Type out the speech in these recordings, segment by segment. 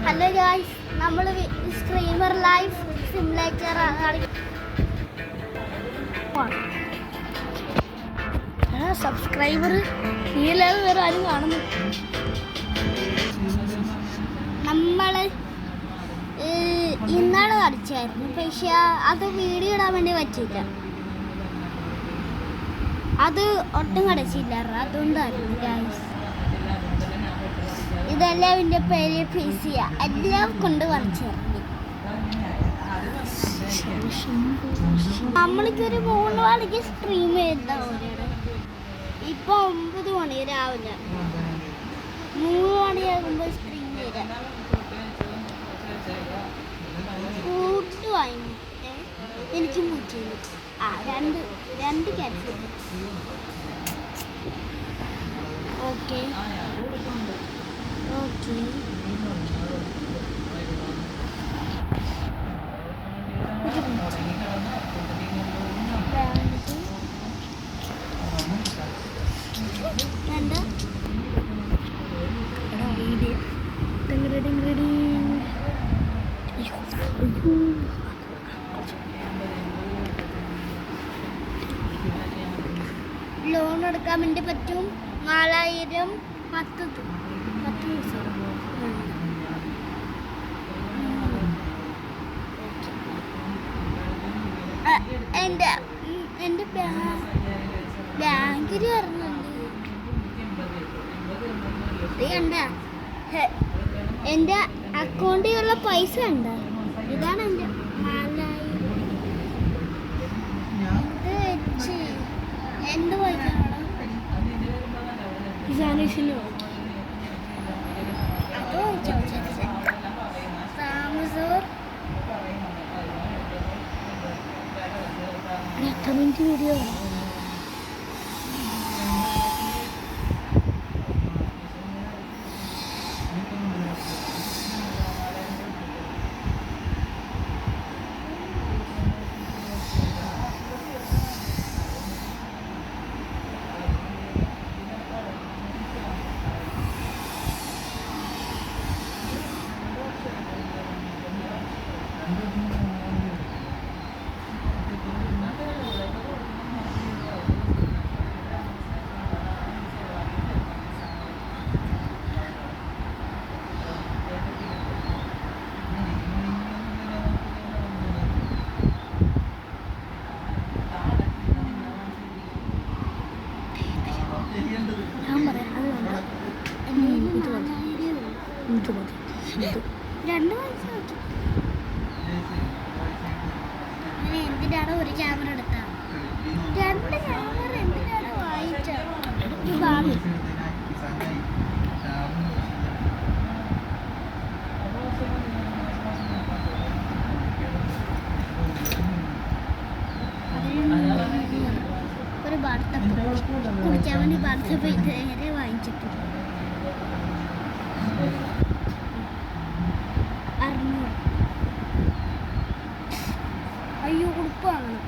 Hello guys, നമ്മൾ streamer life simulator subscriber നീലാതെ വേറെ ആരും കാണുന്നു. നമ്മൾ ഇന്നാള് കളിച്ചായിരുന്നു, പക്ഷെ അത് വീഡിയോ ഇടാൻ വേണ്ടി പറ്റിയില്ല. അത് ഒട്ടും കളിച്ചില്ലായിരുന്നു, അതുകൊണ്ടായിരുന്നു ഗായ്സ്. ഇതെല്ലാം എൻ്റെ പേര് ഫീസിയ എല്ലാം കൊണ്ട് കളിച്ചിരുന്നു. നമ്മൾക്കൊരു 3 മണിക്ക് സ്ട്രീം ചെയ്താൽ ഇപ്പൊ 9 മണി രാവിലെ 3 മണിയാകുമ്പോൾ സ്ട്രീം ചെയ്താൽ ഫുഡ് വാങ്ങിട്ട് എനിക്ക് മുച്ചിരുന്നു. രണ്ട് ക്യാൻസൽ. ഓക്കെ ഓക്കെ ലോൺ എടുക്കാൻ വേണ്ടി പറ്റും. 4000 10 ദിവസം. എൻ്റെ ബാങ്കിൽ വരുന്നുണ്ട്. എൻ്റെ അക്കൗണ്ടിലുള്ള പൈസ ഉണ്ട്. ഇതാണ് എൻ്റെ 4000. ഇത് വെച്ച് എന്ത് പൈസ വീഡിയോ എന്തിനാണ് ഒരു ക്യാമറ എടുത്ത 2 ക്യാമറ എന്തിനാണ് വാങ്ങിച്ചത്? ഒരു വാർത്തപ്പ് കുടിക്കാൻ വേണ്ടി വാർത്തപ്പ് ഇതുവരെ വാങ്ങിച്ചിട്ടില്ല. 600. അയ്യോ, ഉടുപ്പ് വാങ്ങണം.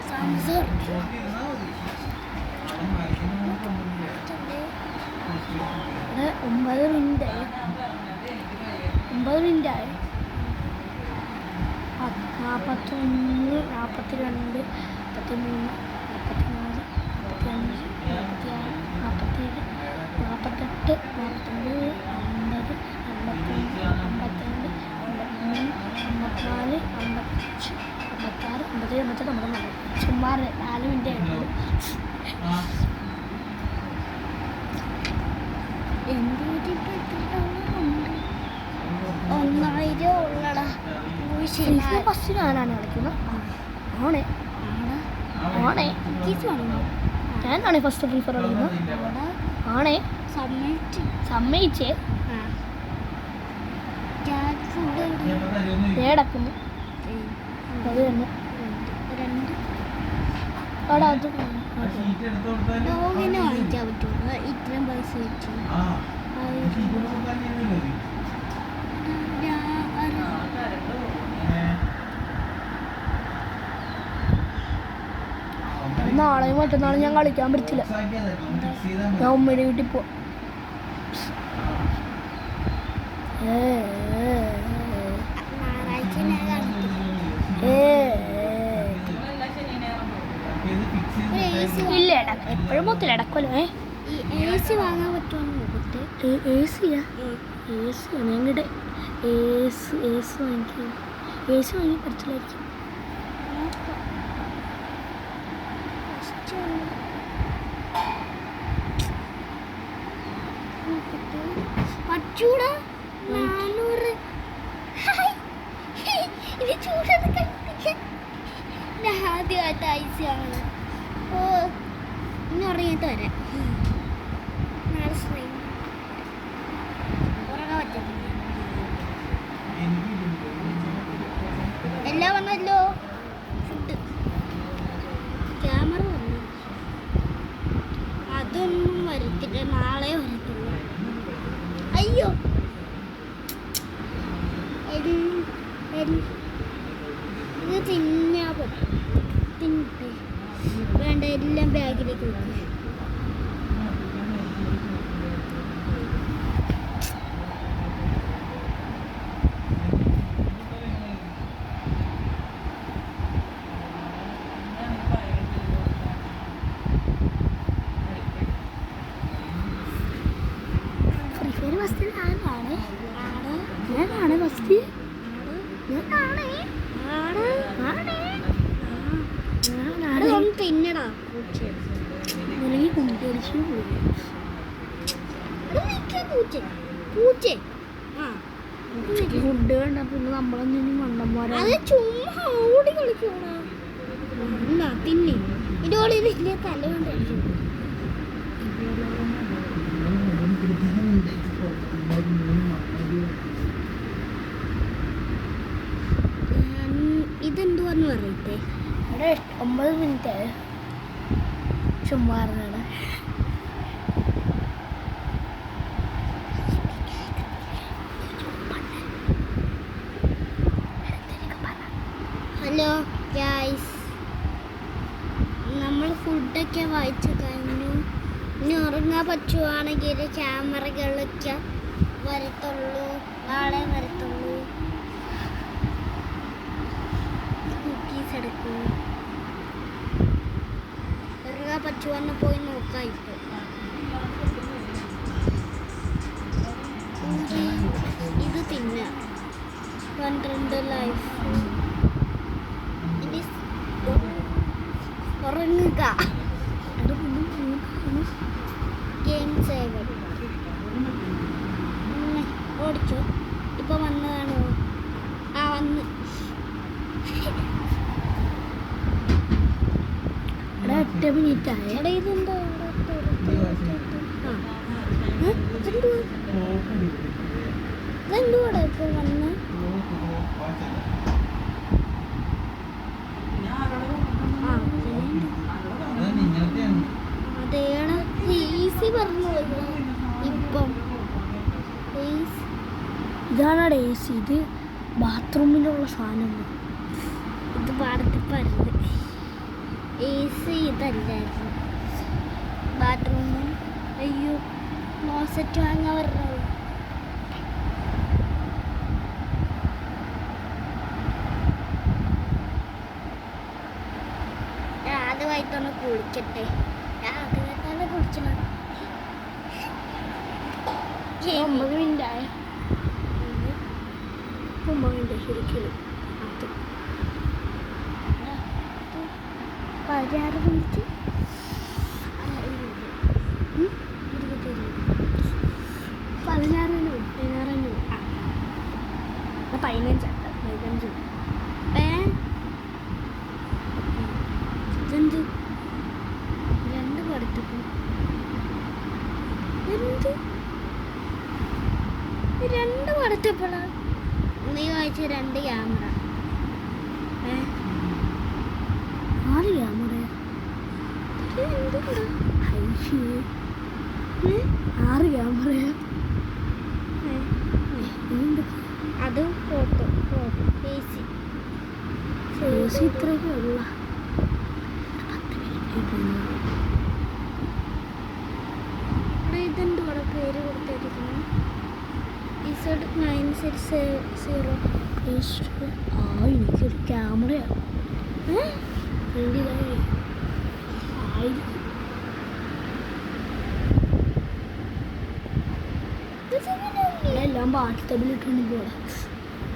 സാംസർ 9 മിനിറ്റായി. 41, 42, 43, 44, 45, 46, 47, 48, 49, 50, 51, 52, 53, 54, 55, 56, 57, 58, 59. ചുമ്മാ 4 മിനിറ്റ് ആയിട്ടുള്ളൂ. എന്ത് വീട്ടിൽ 1000 ഉള്ളടാ. ഫസ്റ്റ് ഞാനാണ് കളിക്കുന്നത്. ആണേ ഞാനാണ് ഫസ്റ്റ് ഫ്രീ ഫയർ കളിക്കുന്നത്. ആണേ സമ്മതിച്ചേ ഏടക്കുന്നു. അത് തന്നെ അവിടെ അത് ലോഗിന് വാങ്ങിക്കാൻ പറ്റുള്ളൂ. ഇത്രയും പൈസ വെച്ചു നാളെയും മറ്റന്നാളും ഞാൻ കളിക്കാൻ പറ്റില്ല. ഞാൻ ഉമ്മയുടെ വീട്ടിൽ പോവാം. ഇല്ല എപ്പോഴും മൊത്തം ഇടക്കല്ലോ. AC വാങ്ങാൻ പറ്റുമോ? AC ഞങ്ങളുടെ AC വാങ്ങിക്കും. AC വാങ്ങി പഠിച്ചില്ലായിരിക്കും. പറ്റൂടാ 400. ഇത് ചൂടൊക്കെ കഴിപ്പിക്കാൻ ആദ്യമായിട്ട് ഐസ് വാങ്ങണം. ഓ ഇനി ഉറങ്ങിയിട്ട് വരാം. നാളെ സ്ട്രെയിൻ ഉറങ്ങാൻ പറ്റില്ല. എല്ലാം വന്നല്ലോ. ഫുഡ് ക്യാമറ വന്നു. അതൊന്നും വരത്തില്ല, നാളെ വരത്തുള്ളൂ. അയ്യോ ഇത് തിന്നാ പറ്റും. തിന്നിട്ട് വേണ്ട എല്ലാം ബാഗിലേക്ക് വെക്കും. ഫ്രീ ഫയർ ഫസ്റ്റ് ഞാനാണ് ഫസ്റ്റ്. തിന്നടാ പൂച്ചേ. ഫുഡ് വേണ്ട പിന്നെ നമ്മളൊന്നും മണ്ടന്മാരാ. അത് ചുമ്മാ ഓടി കളിക്കണ തിന്നി ഇതോടെ ഇതിന്റെ തല കൊണ്ട് ഇതെന്തുവാന്ന് പറയട്ടെ. ഇവിടെ 9 മിനിറ്റ് ചുമ്മാറാണ്. ഹലോ ഗൈസ്, നമ്മൾ ഫുഡൊക്കെ വായിച്ചു കഴിഞ്ഞു. ഇനി ഉറങ്ങാൻ പറ്റുവാണെങ്കിൽ ക്യാമറകളൊക്കെ വരത്തുള്ളൂ, നാളെ വരത്തുള്ളൂ. കുക്കീസ് എടുക്കും. ഉറങ്ങാൻ പറ്റുവാന്ന് പോയി നോക്കാം. ഇപ്പോൾ ഇത് തിന്ന 12 ലൈഫ്. ഇനി ഉറങ്ങുക. ഗെയിം സേവർ ഓടിച്ചോ. ഇപ്പൊ വന്നതാണോ? ആ വന്ന്. ഇവിടെ 8 മിനിറ്റ് ആയ. എടാ ഇതെന്താ ഇതെന്തുകൂടെ ഇപ്പൊ വന്ന് അതേടാ ഈസി പറഞ്ഞു. ഇപ്പം ഇതാണ് AC. ഇത് ബാത്റൂമിലുള്ള സാധനം. ഇത് പാടത്തിൽ പറഞ്ഞത് AC ഇതല്ലായിരുന്നു. ബാത്റൂമും അയ്യോ ക്ലോസറ്റ് വാങ്ങാൻ പറഞ്ഞത്. ആദ്യമായിട്ടൊന്ന് കുളിക്കട്ടെ. ആദ്യമായിട്ടാണ് കുളിക്കണം. 9 മിനിറ്റ് ആയ. 9 മിനിറ്റ് ശരിക്കും. 16 മിനിറ്റ് 15 ഇതെന്ത് 2 പടത്തിപ്പോ എന്ത് 2 പടത്തിപ്പോളാ നീ വായിച്ച 2 ക്യാമറ 6 ക്യാമറ 6 ക്യാമറ. അത് ഫോട്ടോ AC ഇത്രയൊക്കെ ഉള്ള കൊടുത്തിരിക്കുന്നു. ഇതെന്ത് ഇവിടെ പേര് കൊടുത്തിരിക്കുന്നു? Z960. ആ എനിക്കൊരു ക്യാമറയാണ്. എല്ലാം ബാത്ടബിലിട്ടുണ്ട് പോടാ.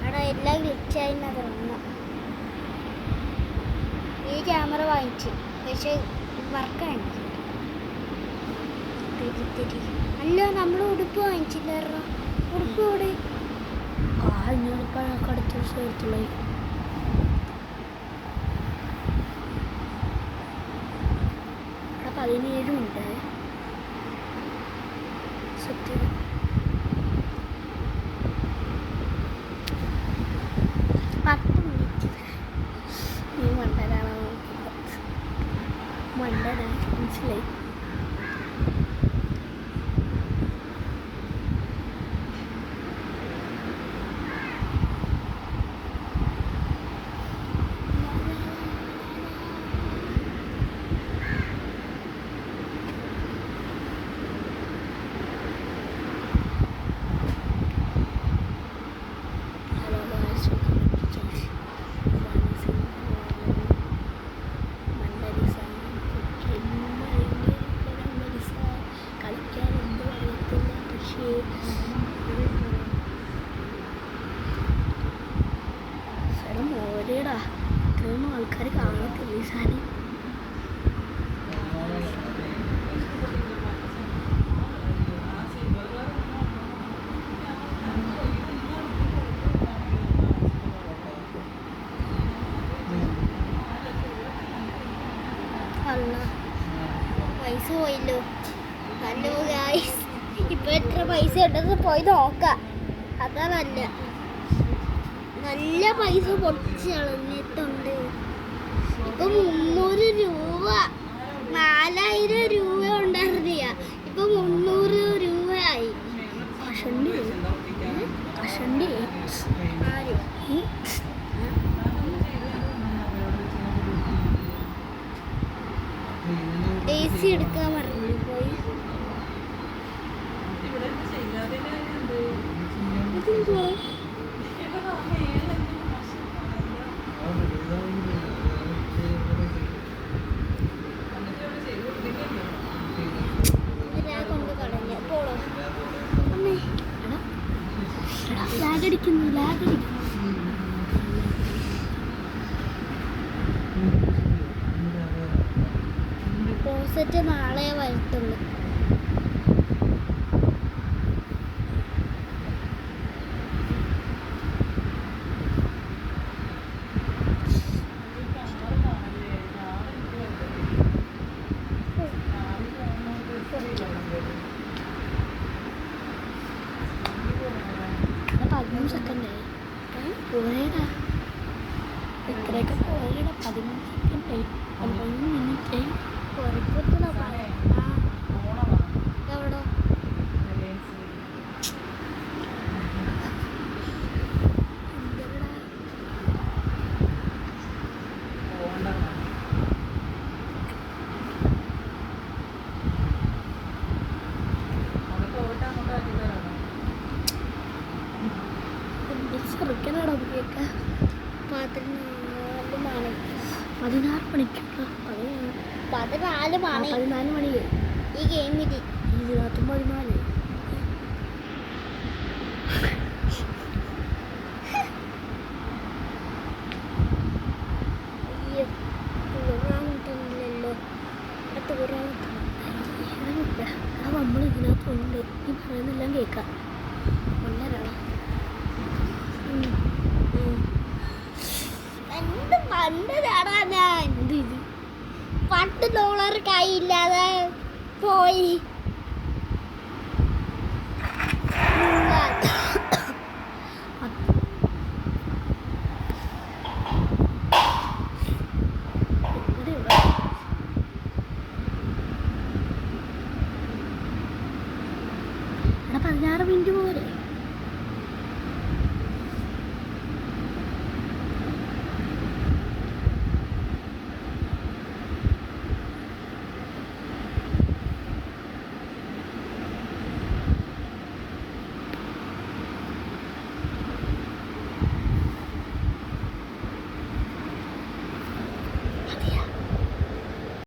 എടാ എല്ലാം ഗ്ലിച്ചായി തോന്നുന്നു. ഈ ക്യാമറ വാങ്ങിച്ചു പക്ഷെ വർക്കാണ്. അല്ല നമ്മൾ ഉടുപ്പ് വാങ്ങിച്ചില്ലായിരുന്നോ? ഉടുപ്പ് ഇവിടെ ഇങ്ങോട്ട് അടുത്ത ദിവസം എടുത്തുള്ളൂ. ഇവിടെ 17 ഉണ്ട്. സത്യം 10 മിനിറ്റ്. നീ മണ്ടനാണോ നോക്കുന്നത്? മണ്ടനാ മനസ്സിലായി. മോരേടാ ഇത്രയൊന്നും ആൾക്കാർ കാണത്തില്ല ഈ സാധനം. അല്ല പൈസ പോയില്ലോ. ഹലോ ഗായ്സ്, ഇപ്പൊ എത്ര പൈസ ഉണ്ടെന്ന് പോയി നോക്കാം. അതാ നല്ല പൈസ പൊട്ടിച്ച് കളഞ്ഞിട്ടുണ്ട്. ഇപ്പൊ 300 രൂപ, 4000 രൂപ ഉണ്ടായിരുന്നില്ല, ഇപ്പൊ 300 രൂപയായി. AC എടുക്കാൻ മറന്നു പോയി. കൊണ്ട് കളഞ്ഞ പോളോ അമ്മേ. ലാഗടിക്കുന്നു. ക്ലോസറ്റ് നാളെ വരത്തുള്ളൂ. പോരേടാ ഇത്രയൊക്കെ പോരേടാ. 13 സെക്കൻഡായി, 15 മിനിറ്റായി. പുറത്തുള്ള എവിടോ ചെറുക്കനാടോ കേൾക്ക. 16 മണിക്കൂർ 14 മണി 14 മണി ഈ ഗെയിമിൽ. ഇതിനകത്തും 14. നമ്മൾ ഇതിനകത്തുണ്ട്. ഈ പറയുന്നെല്ലാം കേൾക്കാം. ഒന്നരാളാ എന്ത് പണ്ടതാടാ ഞാൻ. എന്ത് ഇത് $10 കയ്യില്ലാതെ പോയി.